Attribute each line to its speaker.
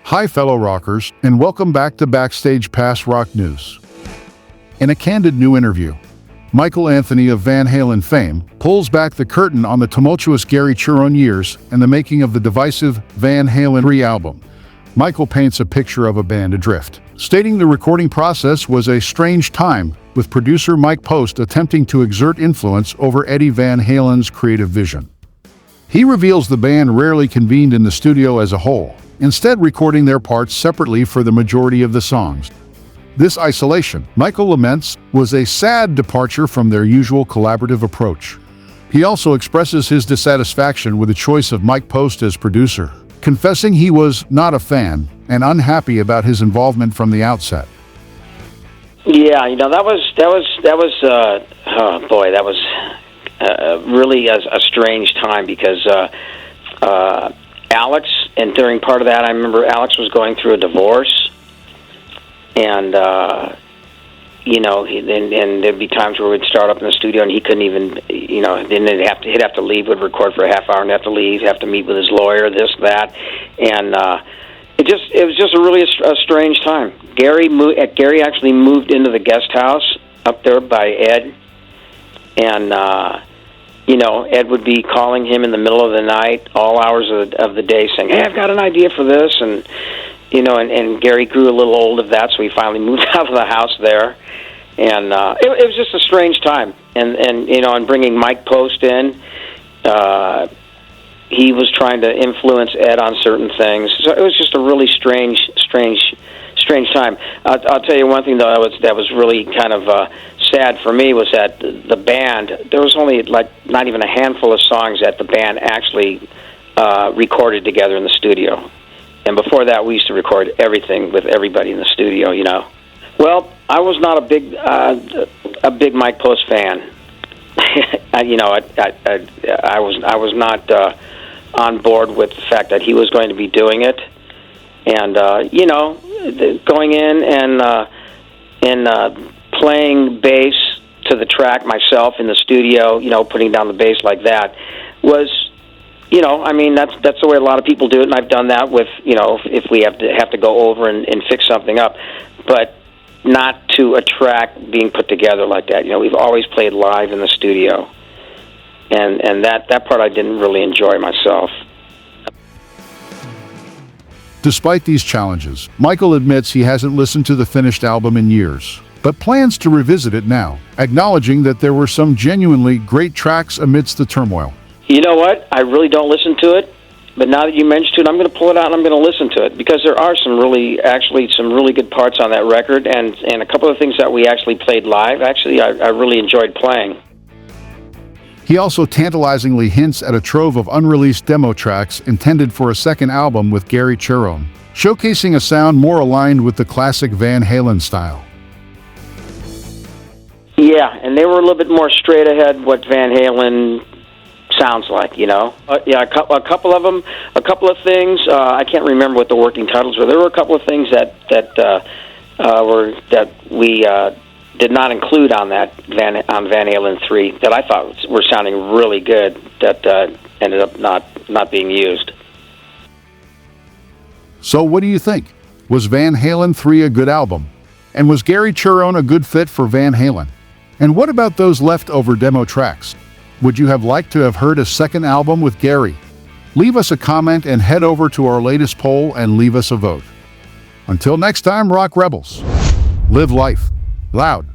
Speaker 1: Hi fellow rockers, and welcome back to Backstage Pass Rock News. In a candid new interview, MICHAELANTHONY of Van Halen fame pulls back the curtain on the tumultuous Gary Cherone years and the making of the divisive Van Halen III album. Michael paints a picture of a band adrift, stating the recording process was a strange time, with producer Mike Post attempting to exert influence over Eddie Van Halen's creative vision. He reveals the band rarely convened in the studio as a whole, instead recording their parts separately for the majority of the songs. This isolation, Michael laments, was a sad departure from their usual collaborative approach. He also expresses his dissatisfaction with the choice of Mike Post as producer, confessing he was not a fan and unhappy about his involvement from the outset.
Speaker 2: Yeah, that was really a strange time because Alex, and during part of that, I remember Alex was going through a divorce, and and there'd be times where we'd start up in the studio and he couldn't even, then he'd have to leave, would record for a half hour and have to leave, have to meet with his lawyer, this, that, and it was just a really strange time. Gary actually moved into the guest house up there by Ed, and Ed would be calling him in the middle of the night, all hours of the day, saying, "Hey, I've got an idea for this," and Gary grew a little old of that, so he finally moved out of the house there, and it was just a strange time, and bringing Mike Post in, he was trying to influence Ed on certain things, so it was just a really strange time. I'll tell you one thing though that was really kind of sad for me was that the band, there was only not even a handful of songs that the band actually recorded together in the studio. And before that, we used to record everything with everybody in the studio, Well, I was not a big Mike Post fan. I was not on board with the fact that he was going to be doing it. And, going in and playing bass to the track myself in the studio, putting down the bass like that was, that's the way a lot of people do it, and I've done that with, if we have to go over and fix something up, but not to a track being put together like that. We've always played live in the studio, and that part I didn't really enjoy myself.
Speaker 1: Despite these challenges, Michael admits he hasn't listened to the finished album in years, but plans to revisit it now, acknowledging that there were some genuinely great tracks amidst the turmoil.
Speaker 2: You know what? I really don't listen to it, but now that you mentioned it, I'm going to pull it out and I'm going to listen to it, because there are some really good parts on that record, and a couple of things that we actually played live, I really enjoyed playing.
Speaker 1: He also tantalizingly hints at a trove of unreleased demo tracks intended for a second album with Gary Cherone, showcasing a sound more aligned with the classic Van Halen style. Yeah,
Speaker 2: and they were a little bit more straight ahead what Van Halen sounds like, a couple of them, a couple of things. I can't remember what the working titles were. There were a couple of things that we did not include on Van Halen III that I thought were sounding really good that ended up not being used.
Speaker 1: So what do you think? Was Van Halen III a good album? And was Gary Cherone a good fit for Van Halen? And what about those leftover demo tracks? Would you have liked to have heard a second album with Gary? Leave us a comment and head over to our latest poll and leave us a vote. Until next time, Rock Rebels, live life loud.